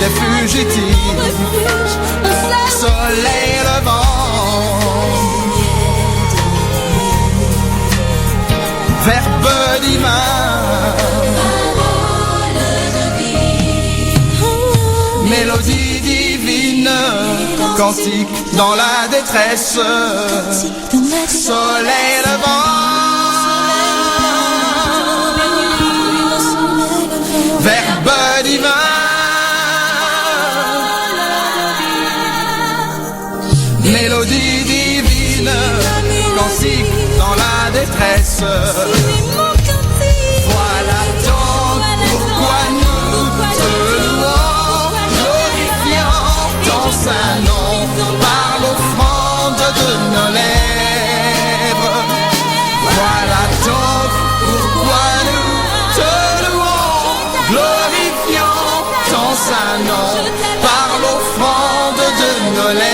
des fugitifs, soleil levant, verbe divin, mélodie divine, cantique dans la détresse, soleil levant, verbe divin, mélodie divine, cantique dans la détresse. Voilà donc pourquoi nous te louons, glorifiant ton saint nom par l'offrande de nos lèvres. Voilà donc pourquoi nous te louons, glorifiant ton saint nom par l'offrande de nos lèvres.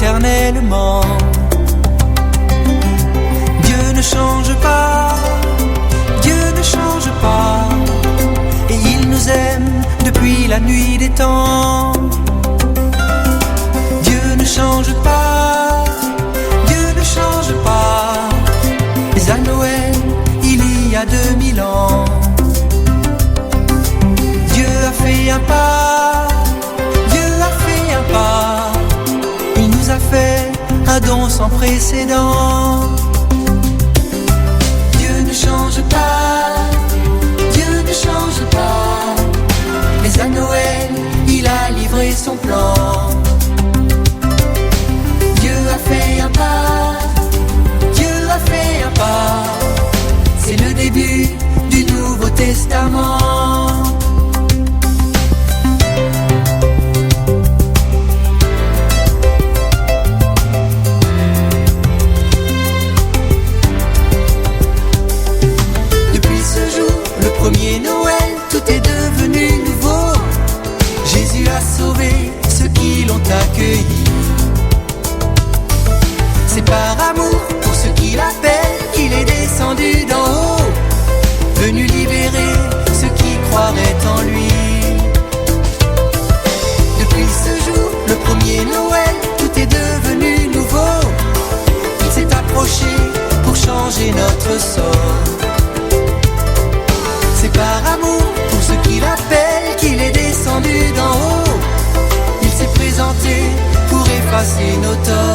éternellement. Dieu ne change pas, Dieu ne change pas, et il nous aime depuis la nuit des temps. Dieu ne change pas, Dieu ne change pas, mais à Noël, il y a 2000 ans, Dieu a fait un pas, Dieu a fait un pas, il nous a fait un don sans précédent. Dieu ne change pas, Dieu ne change pas, mais à Noël, il a livré son plan. Dieu a fait un pas, Dieu a fait un pas, c'est le début du Nouveau Testament. Depuis ce jour, le premier Noël, tout est devenu nouveau. Jésus a sauvé ceux qui l'ont accueilli. C'est par amour pour ceux qui l'appellent qu'il est descendu d'en haut, venu libérer ceux qui croiraient en lui. Depuis ce jour, le premier Noël, tout est devenu nouveau. Il s'est approché pour changer notre sort. C'est par amour pour ceux qui l'appellent qu'il est descendu d'en haut. Il s'est présenté pour effacer nos torts.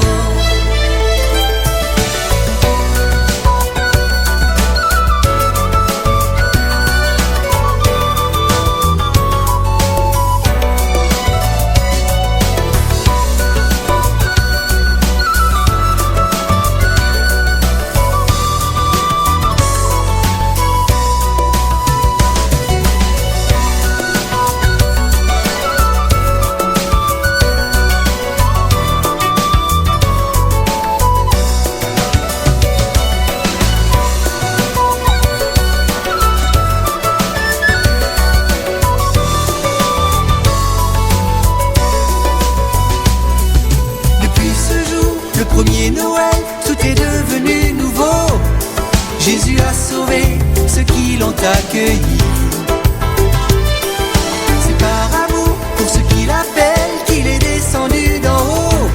Premier Noël, tout est devenu nouveau. Jésus a sauvé ceux qui l'ont accueilli. C'est par amour pour ceux qui l'appellent qu'il est descendu d'en haut,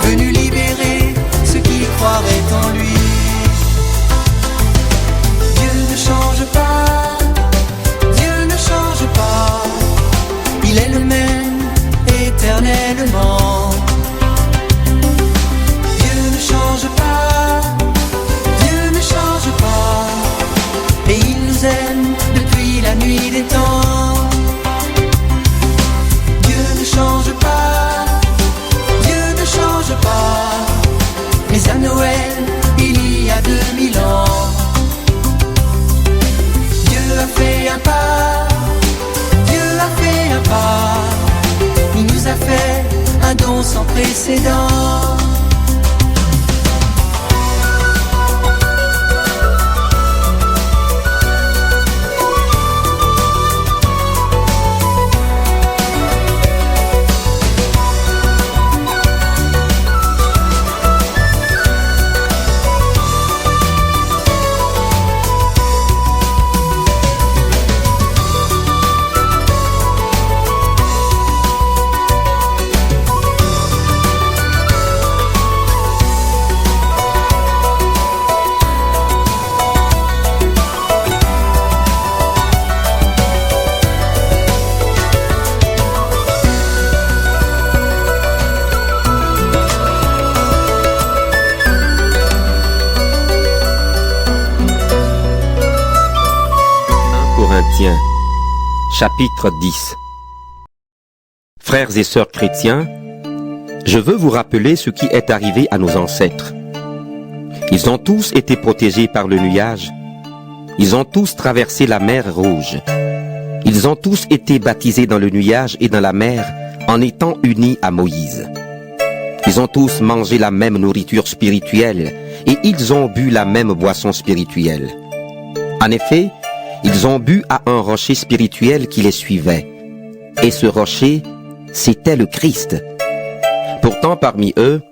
venu libérer ceux qui croiraient en lui. Dieu ne change pas, Dieu ne change pas, il est le même éternellement. Et il nous aime depuis la nuit des temps. Dieu ne change pas, Dieu ne change pas. Mais à Noël, il y a 2000 ans, Dieu a fait un pas, Dieu a fait un pas. Il nous a fait un don sans précédent. Chapitre 10. Frères et sœurs chrétiens, je veux vous rappeler ce qui est arrivé à nos ancêtres. Ils ont tous été protégés par le nuage. Ils ont tous traversé la mer Rouge. Ils ont tous été baptisés dans le nuage et dans la mer en étant unis à Moïse. Ils ont tous mangé la même nourriture spirituelle et ils ont bu la même boisson spirituelle. En effet, ils ont bu à un rocher spirituel qui les suivait. Et ce rocher, c'était le Christ. Pourtant, parmi eux,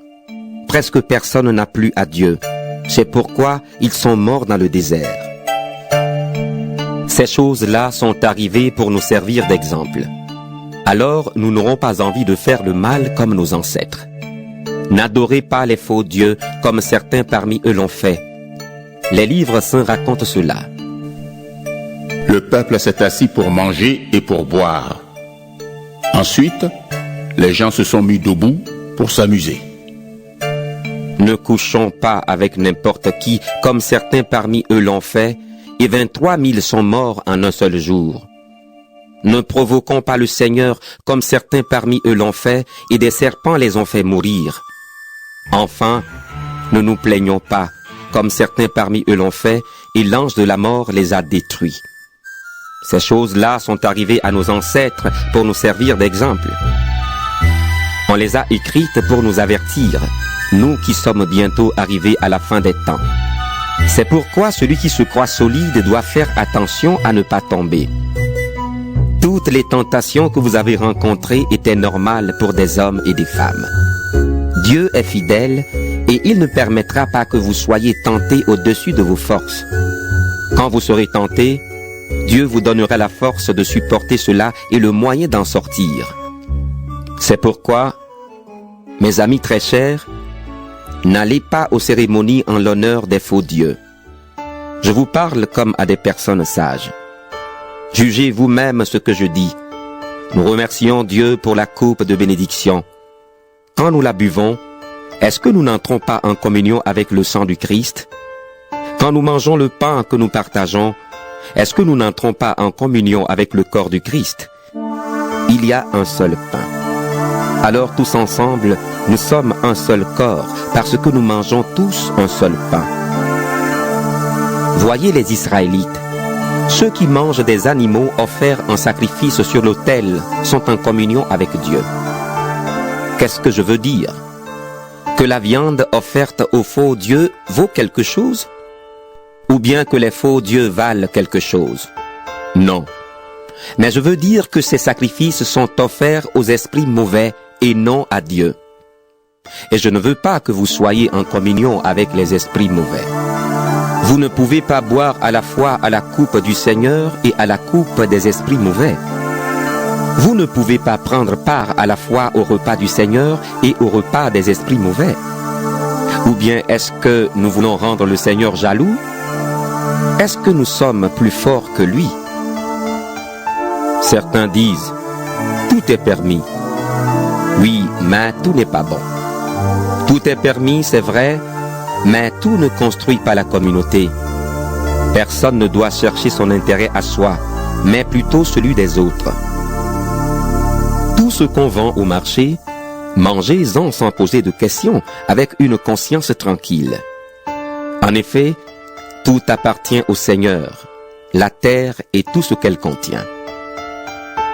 presque personne n'a plu à Dieu. C'est pourquoi ils sont morts dans le désert. Ces choses-là sont arrivées pour nous servir d'exemple. Alors, nous n'aurons pas envie de faire le mal comme nos ancêtres. N'adorez pas les faux dieux comme certains parmi eux l'ont fait. Les livres saints racontent cela. Le peuple s'est assis pour manger et pour boire. Ensuite, les gens se sont mis debout pour s'amuser. Ne couchons pas avec n'importe qui, comme certains parmi eux l'ont fait, et 23 000 sont morts en un seul jour. Ne provoquons pas le Seigneur, comme certains parmi eux l'ont fait, et des serpents les ont fait mourir. Enfin, ne nous plaignons pas, comme certains parmi eux l'ont fait, et l'ange de la mort les a détruits. Ces choses-là sont arrivées à nos ancêtres pour nous servir d'exemple. On les a écrites pour nous avertir, nous qui sommes bientôt arrivés à la fin des temps. C'est pourquoi celui qui se croit solide doit faire attention à ne pas tomber. Toutes les tentations que vous avez rencontrées étaient normales pour des hommes et des femmes. Dieu est fidèle et il ne permettra pas que vous soyez tentés au-dessus de vos forces. Quand vous serez tentés, Dieu vous donnera la force de supporter cela et le moyen d'en sortir. C'est pourquoi, mes amis très chers, n'allez pas aux cérémonies en l'honneur des faux dieux. Je vous parle comme à des personnes sages. Jugez vous-même ce que je dis. Nous remercions Dieu pour la coupe de bénédiction. Quand nous la buvons, Est-ce que nous n'entrons pas en communion avec le sang du Christ? Quand nous mangeons le pain que nous partageons, est-ce que nous n'entrons pas en communion avec le corps du Christ? Il y a un seul pain. Alors tous ensemble, nous sommes un seul corps, parce que nous mangeons tous un seul pain. Voyez les Israélites. Ceux qui mangent des animaux offerts en sacrifice sur l'autel sont en communion avec Dieu. Qu'est-ce que je veux dire? Que la viande offerte aux faux dieux vaut quelque chose? Ou bien que les faux dieux valent quelque chose? Non. Mais je veux dire que ces sacrifices sont offerts aux esprits mauvais et non à Dieu. Et je ne veux pas que vous soyez en communion avec les esprits mauvais. Vous ne pouvez pas boire à la fois à la coupe du Seigneur et à la coupe des esprits mauvais. Vous ne pouvez pas prendre part à la fois au repas du Seigneur et au repas des esprits mauvais. Ou bien est-ce que nous voulons rendre le Seigneur jaloux? Est-ce que nous sommes plus forts que lui? Certains disent, tout est permis. Oui, mais tout n'est pas bon. Tout est permis, c'est vrai, mais tout ne construit pas la communauté. Personne ne doit chercher son intérêt à soi, mais plutôt celui des autres. Tout ce qu'on vend au marché, mangez-en sans poser de questions, avec une conscience tranquille. En effet, tout appartient au Seigneur, la terre et tout ce qu'elle contient.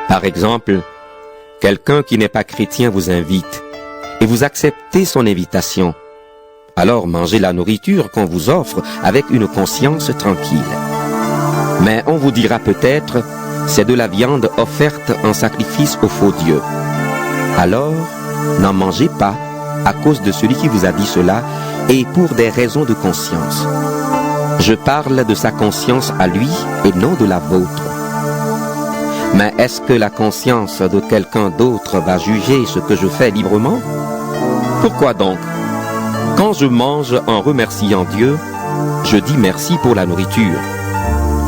Par exemple, quelqu'un qui n'est pas chrétien vous invite et vous acceptez son invitation. Alors mangez la nourriture qu'on vous offre avec une conscience tranquille. Mais on vous dira peut-être, c'est de la viande offerte en sacrifice aux faux dieux. Alors, n'en mangez pas à cause de celui qui vous a dit cela et pour des raisons de conscience. Je parle de sa conscience à lui et non de la vôtre. Mais est-ce que la conscience de quelqu'un d'autre va juger ce que je fais librement? Pourquoi donc? Quand je mange en remerciant Dieu, je dis merci pour la nourriture.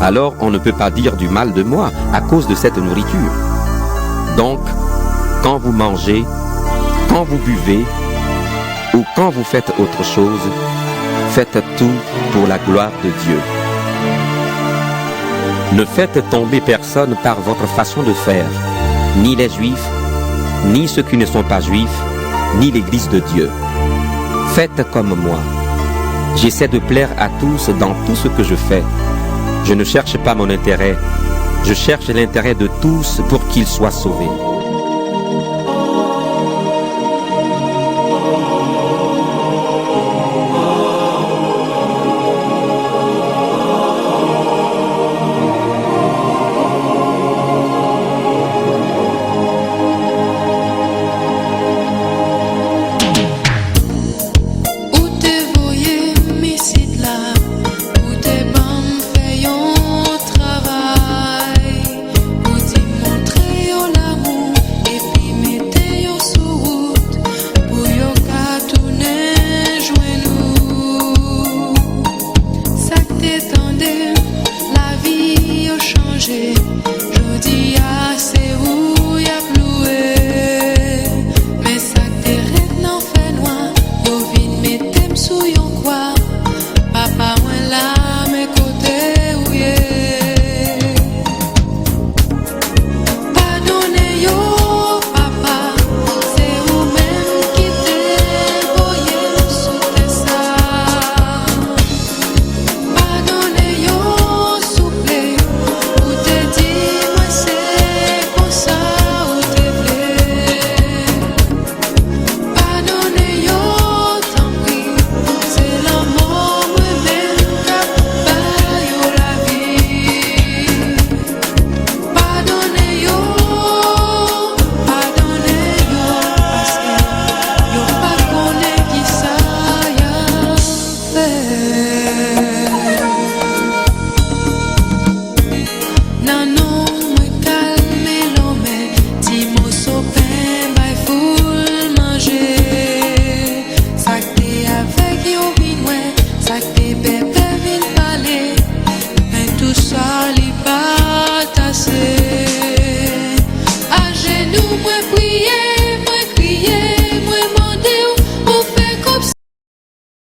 Alors on ne peut pas dire du mal de moi à cause de cette nourriture. Donc, quand vous mangez, quand vous buvez, ou quand vous faites autre chose, faites tout pour la gloire de Dieu. Ne faites tomber personne par votre façon de faire, ni les Juifs, ni ceux qui ne sont pas Juifs, ni l'Église de Dieu. Faites comme moi. J'essaie de plaire à tous dans tout ce que je fais. Je ne cherche pas mon intérêt, je cherche l'intérêt de tous pour qu'ils soient sauvés.